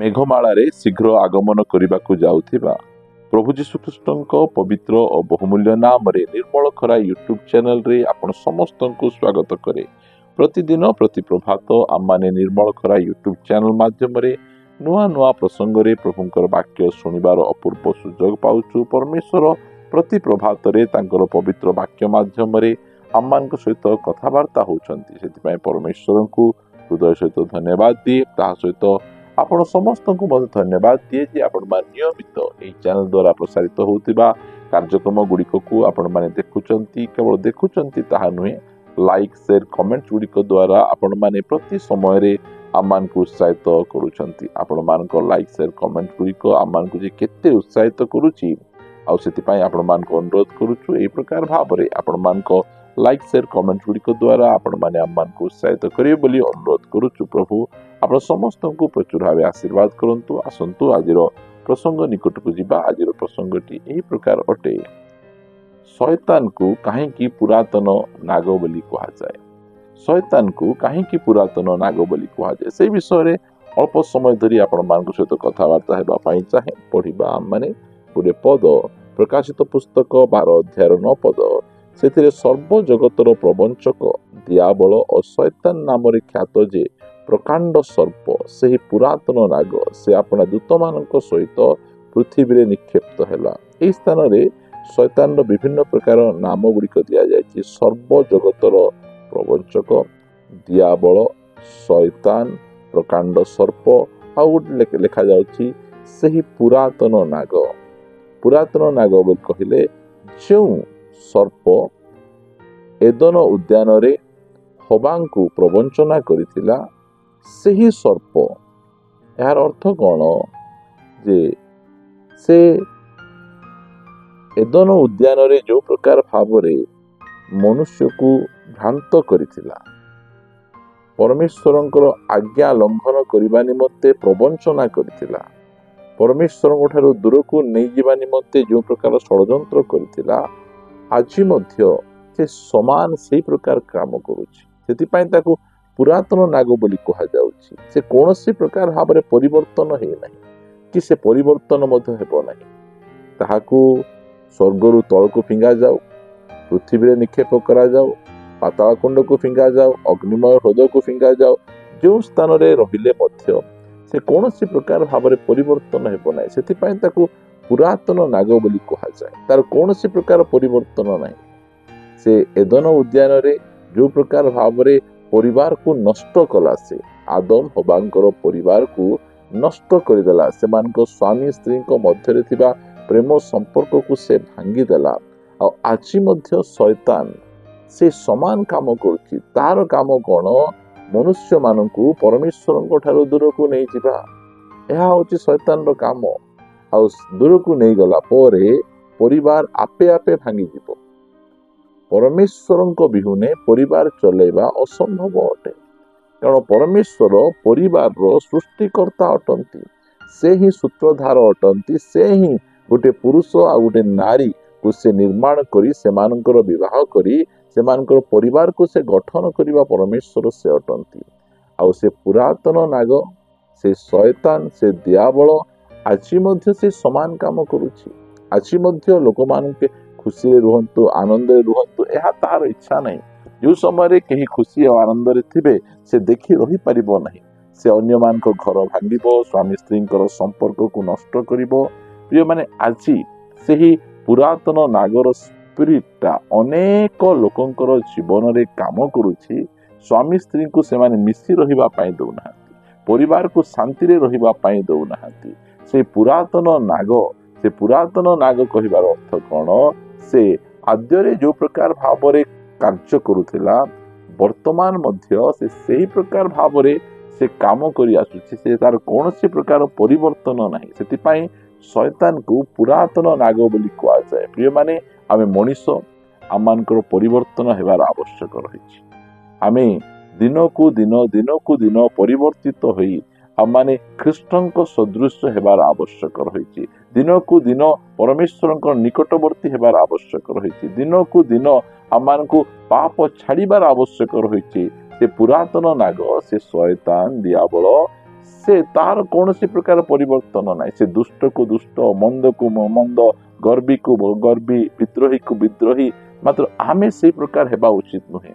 मेघमाଳାरे शीघ्र आगमन करने जाउथिबा प्रभु जीशुख्रीष्टଙ୍କ पवित्र और बहुमूल्य नाम रे निर्मल खरा यूट्यूब चैनल रे आपण समस्त को स्वागत करे। प्रतिदिन प्रति प्रभात आम माने निर्मल खरा यूट्यूब चैनल माध्यम रे नुआ नुआ प्रसंग रे प्रभुंकर वाक्य सुनिबार अपूर्व सुजोग पाउछु। परमेश्वर प्रति प्रभात रे तांकर पवित्र वाक्य माध्यम रे आम मान सहित कथबार्ता होउछंती। सेति परमेश्वर को हृदय सहित धन्यवाद दिए। ता सहित आपण समस्त को धन्यवाद दिए जे आपण नियमित यही चैनल द्वारा प्रसारित होतिबा कार्यक्रम गुड़िक को आपण माने देखुचंती। केवल देखुचंती ताहा नुहे, लाइक शेयर कमेंट्स गुड़िक द्वारा आपण माने प्रति समय रे आमान को उत्साहित करूछंती। आपण मान को लाइक शेयर कमेंट गुड़िक आमान को जे केते उत्साहित करूची आ सेति पई आपण मान को अनुरोध करूछु एई प्रकार भाव रे आपण मान को लाइक शेयर कमेंट गुड़िक द्वारा आपण माने आमान को उत्साहित करिवे बोली अनुरोध करूछु। प्रभु आपण समस्त को प्रचुर भाव आशीर्वाद करंतु। आसंतु आजिर प्रसंग निकट को जीवा। आजिर प्रसंगटी एही प्रकार अटे, शैतान को काहेकि पुरातन नाग बोली कहा जाए। शैतान को काहेकि पुरातन नाग बोली कहा जाए से विषय रे अल्प समय धरी आपण मान सहित कथबार्ता हेबा पई चाहे। पढ़िबा माने गोटे पद प्रकाशित पुस्तक 12 अध्याय 9 पद, सेथिरे सर्व जगतर प्रवंचक दियाबल और शैतान नाम ख्यात जे प्रकांड सर्प से पुरातन नाग से अपना दूत मान सहित पृथ्वी रे निक्षेप्त हैला। एई स्थान रे शैतान विभिन्न प्रकार नाम गुड़िक दिया जायछि। सर्व जगतर प्रवंचक दियाबल शैतान प्रकांड सर्प आ गोटे लिखा जाउछि सेही पुरातन नाग। पुरातन नाग बोल कहिले जो सर्प एदन उद्यान रे हवांकु प्रवंचना करिथिला सेही सर्प। यार अर्थ कौन जे से एदन उद्यान रे जो प्रकार भाव रे मनुष्य को भ्रांत करिथिला, परमेश्वरंकर आज्ञा लंघन करिबा निमंते प्रवंचना करिथिला, परमेश्वरंक ठारू दूर को नहीं जिबा निमंते जो प्रकार षडयंत्र करिथिला, आज मध्य से समान से प्रकार काम करुछि। सेति पई ताकू पुरातन नाग बोली कहा जाउछि। से कोनोसी प्रकार भाव रे परिवर्तन हे नाही कि से परिवर्तन मध्य हेबो नाही। ताहाकू स्वर्गरु तळकू फिंगा जाऊ, पृथ्वी रे निक्षेप करा जाऊ, पाताल कुंड को फिंगा जाऊ, अग्निमय हृदय को फिंगा जाऊ, जो स्थान रे रहिले मध्य से कोनोसी प्रकार भाव रे परिवर्तन हेबो नाही। सेति पई ताकू पुरातन नाग बोली कहा जाए। तार कोनोसी प्रकार परिवर्तन नाही। से एदन उद्यान रे जो प्रकार भाव रे परिवार को नष्ट कला, से आदम हवांकर परिवार को नष्ट करदेला, से मानको स्वामी स्त्री को मध्य थिबा प्रेम संपर्क को से भांगी देला। आ आज मध्य शैतान से समान काम करुछि। तार काम कोन, मनुष्य मानकू परमेश्वरंक ठारू दूर को नहीं जिबा। एहा होछि शैतान रो काम। आ दूर को नहीं गला परे परिवार आपे आपे भांगी जिवो। परमेश्वरंक बिहुने परिवार चलेबा असंभव अटे, कारण परमेश्वर परिवार रो सृष्टिकर्ता अटंती। से ही सूत्रधार अटंती। से ही गोटे पुरुष आ गोटे नारी को से निर्माण करी सेमानकर विवाह करी सेमानकर परिवार को से गठन करिबा परमेश्वर से अटंती। आ से पुरातन नाग से शैतान से दियाबल आज मध्य से समान काम करुछि। आज मध्य लोक मानके खुशी रुहंतु, आनंद रुहंतु, यह तार इच्छा नहीं। जो समय कहीं खुशी और आनंद थिबे से देखी रही पारिबो नहीं। से अन्य मान को घर भांगिबो, स्वामी स्त्री संपर्क को नष्ट करिबो। प्रिय माने आज से ही पुरातन नागर स्पिरिटा अनेक लोकंकर जीवन रे काम करुछि। स्वामी स्त्री को से माने मिसी रहिबा पई दउनाहांती, परिवार को शांति रे रहिबा पई दउनाहांती। से पुरातन नाग कहिबार अर्थ कौन, से आद्य जो प्रकार भाव रे कार्य करुथिला वर्तमान मध्य से सही प्रकार भाव रे से काम करि आसुछि। से तार कोनोसी प्रकार परिवर्तन नाही। सेति पई शैतान को पुरातन नाग बोली कहा जाए। प्रिय माने आमे मनीष आमानकर परिवर्तन हेबार आवश्यक रहिछि। आमे दिन को दिन परिवर्तित होई आमाने ख्रीष्टंक सदृश हेबार आवश्यक रहिछि। दिन को दिन परमेश्वरंक निकटवर्ती हेबार आवश्यक रहिछि। दिन को दिन आमानकु पाप छाड़ीबार आवश्यक रहिछि। से पुरातन नाग से शैतान दियाबल से तार कौन प्रकार परिवर्तन ना से दुष्ट को दुष्ट मंद को मंद गर्वी को गर्वी विद्रोही को विद्रोही मात्र आमे से प्रकार हेबा उचित नुहे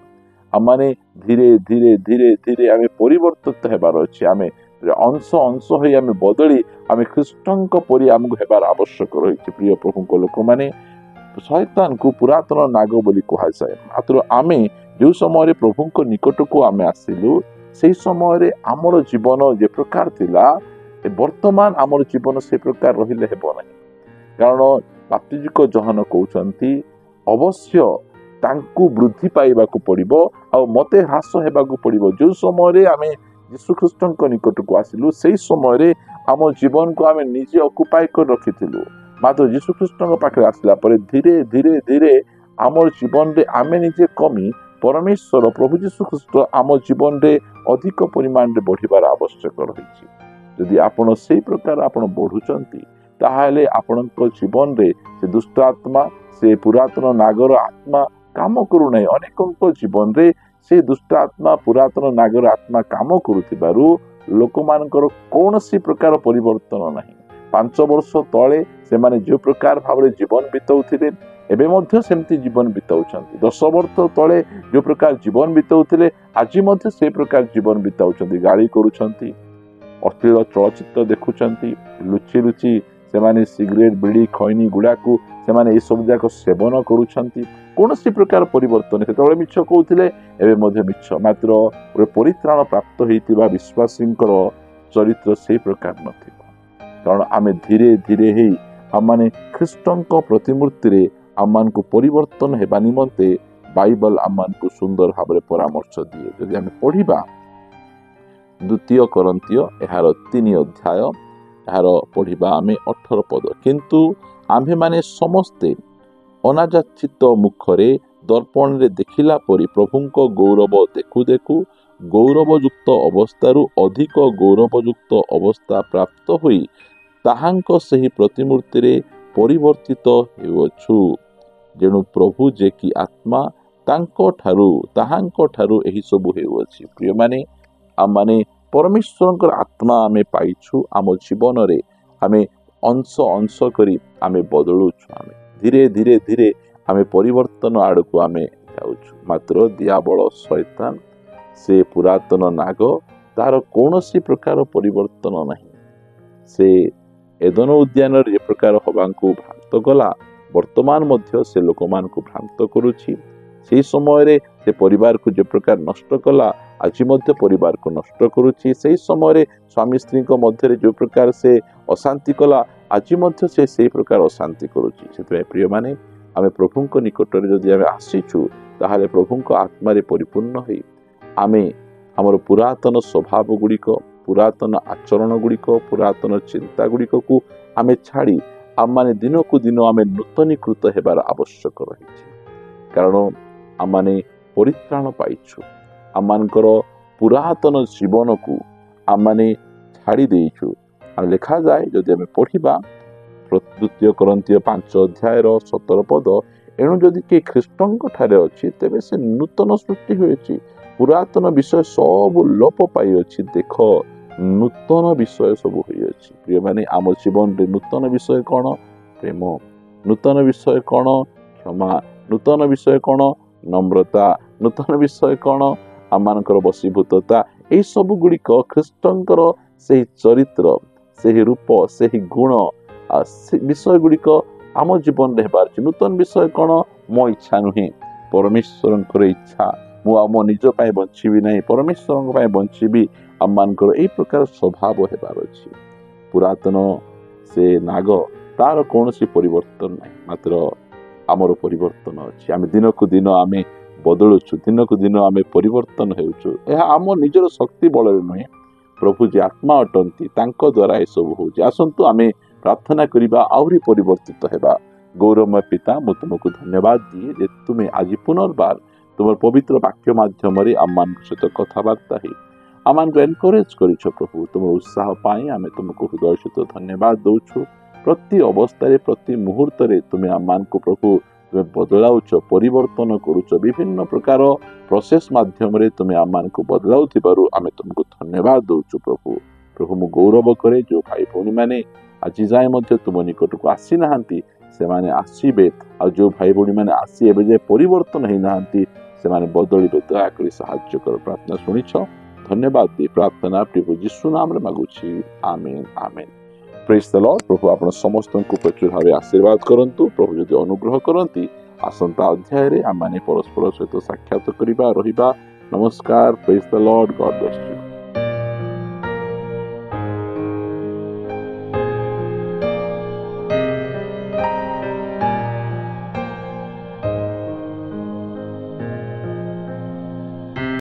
आमे धीरे धीरे धीरे धीरे आमे परिवर्तित हेबार अछि आमे अंश अंश होई आमे बदली आमे ख्रीष्टंक परि आमको हेबार आवश्यक रही प्रिय प्रभु लोक माने शैतान को पुरातन नाग बोली कहा जाए मात्र आमे जो समय प्रभु निकट को आमे आसिलु से समय आमर जीवन जे प्रकार थिला वर्तमान आमर जीवन से प्रकार रहिले हेबो नहीं कारण बाप्तिजिक जहन कहउचंती अवश्य तांकु वृद्धि पाइबाकू पड़िबो आ मते ह्रास हेबाकू पड़िबो जो समय आमे यीशु ख्रीष्टंक निकट को आसिलु से समय आम जीवन को आमे निजे ऑक्युपाई कर रखिथिलु मात्र यीशु ख्रीष्टंक पाखे आसिला परे धीरे धीरे धीरे आमर जीवन रे आमे निजे कमी परमेश्वर प्रभु यीशु ख्रीष्ट आम जीवन रे अधिक परिमाण रे बढ़िबार आवश्यक रही यदि आपण से प्रकार आपण बढ़ुचंती ताहाले आपणक जीवन रे से दुष्ट आत्मा से पुरातन नागर आत्मा काम करू नहीं अनेक जीवन रे से दुष्ट आत्मा पुरातन नागर आत्मा काम करुथिबारु लोक मानकर कौनसी प्रकार परिवर्तन नहीं 5 वर्ष तले से माने जो प्रकार भाव जीवन बिताउथिले एबे मध्य सेमती जीवन बिताउछंती 10 वर्ष तले जो प्रकार जीवन बिताउथिले आज मध्य से प्रकार जीवन बिताउछंती गाड़ी करूछंती अश्लील चलचित्र देखुछंती लुचि लुचि से माने सिगरेट बीड़ी खैनी गुड़ा को से माने ए सब जाक सेवन करूछंती कौनसी प्रकार परिवर्तन सेतबेले मिछ कहउथिले एबे मध्य मिछ मात्र ओरे परित्राण प्राप्त हेतिबा विश्वासींकर चरित्र से प्रकार नथिबो कारण आमे धीरे धीरे हे आमाने ख्रीष्टंक प्रतिमूर्ति रे आमान को परिवर्तन हेबा निमंते बाइबल आमान को सुंदर भाबरे परामर्श दिए जदि आमे पढिबा द्वितीय कोरिन्थियो एहार 3 अध्याय एहार पढिबा आमे 18 पद किंतु आम्भे माने समस्ते अनाजाचित मुखरे दर्पण रे देखिला परि प्रभुंक गौरव देखु देखु गौरवयुक्त अवस्थारु अधिक गौरवयुक्त अवस्था प्राप्त होई ताहांक सही प्रतिमूर्ति रे परिवर्तित हेउछु जेणु प्रभु जे कि आत्मा ताहांक ठारू एही सबु हेउछि प्रिय माने आमाने परमेश्वरंकर आत्मा आमे पाइछु आम जीवन रे आमे अंश अंश करी आमे बदलुछु आमे धीरे धीरे धीरे आमे परिवर्तन आड़को आमे जाउछु मात्र दियाबल शैतान से पुरातन नाग तार कौनसी प्रकार परिवर्तन नहीं से एदन उद्यान रे प्रकार हबांकु भ्रांत गला वर्तमान मध्य से लोक मान को भ्रांत करुछि से समय रे से परिवार को जे प्रकार नष्ट कला आज मध्य परिवार को नष्ट करुछि से समय रे स्वामी स्त्री को मध्य रे जो प्रकार से अशांति कला आज मध्य से प्रकार अशांति करुछि सेते प्रिय माने आमे प्रभुंक निकट रे जदि आमे आसीछु ताहाले प्रभुंक आत्मा रे परिपूर्ण होई आमे हमर पुरातन स्वभाव गुड़िक पुरातन आचरण गुड़िक पुरातन चिंता गुड़िक को आमे छाड़ी आम माने दिन को दिन आमे नूतनीकृत हेबार आवश्यक रही कारण आम माने परित्राण पाइछु आम मानकर पुरातन जीवन को आम माने छाड़ी देइछु आम लिखा जाए जदि आमे पढ़िबा द्वितीय कोरिन्थियो 5 अध्याय 17 पद एणु जदि के ख्रीष्टंक ठारे अछि तेबे से नूतन सृष्टि होइछि पुरातन विषय सब लोप पाई अछि देख नूतन विषय सब होई अछि प्रिय माने आम जीवन रे नूतन विषय कोन प्रेम नूतन विषय कोन क्षमा नूतन विषय कोन नम्रता नूतन विषय कोन आमानकर वशीभूतता ए सब गुड़िक ख्रीष्टंकर से चरित्र से रूप से गुण विषय गुड़िक आम जीवन रे हेबार अछि नूतन विषय कोन मो इच्छा नुहे परमेश्वरंकर इच्छा मु आम निज पाए बंचिबी नहीं परमेश्वर पाए बंचिबी आम मानकर एई प्रकार स्वभाव हेबार अछि पुरातन से नाग तार कौनसी परिवर्तन नहीं मात्र आमर परिवर्तन अछि आमे दिन को दिन आमे बदलुछु दिन को दिन आमे परिवर्तन हेउछु एहा आम निजर शक्ति बल रे नुहे प्रभु जे आत्मा अटंती तांको द्वारा ए सब होउछि आसंतु आमे प्रार्थना करिबा आउरी परिवर्तित हेबा गौरवमय पिता मु तुमको धन्यवाद दिए जे तुमे आज पुनर्बार तुम पवित्र वाक्य माध्यम आम मान सहित कथबार्ता ही आम को एनकरेज करिछ प्रभु तुम उत्साह पाई आमे तुमको हृदय सहित धन्यवाद दउछु प्रति अवस्था प्रति मुहूर्त तुम्हें आम मान को प्रभु तुम्हें बदलाउछ परिवर्तन करुछ विभिन्न प्रकार प्रोसेस माध्यम तुम्हें आम मान को बदलाउथिबारु आमे तुमको धन्यवाद दउछु प्रभु प्रभु मु गौरव करे जो भाई भौणी मैंने आज जाए मध्य तुम निकट को आसी नाहांती से माने आसीबे आ जो भाई भौणी मैंने आसी एबे जे परिवर्तन होई नाहांती से माने बदलिबे दया करी सहाय्य कर प्रार्थना सुनिछ धन्यवाद दी प्रार्थना प्रभु यीशु नाम रे मागुछि आमेन आमेन प्रेज द लॉर्ड प्रभु आपण समस्त को प्रचुर भाव आशीर्वाद करंतु प्रभु जदि अनुग्रह करंती आसंता अध्याय रे आम माने परस्पर सहित साक्षात करिबा रहिबा नमस्कार praise the Lord God bless you.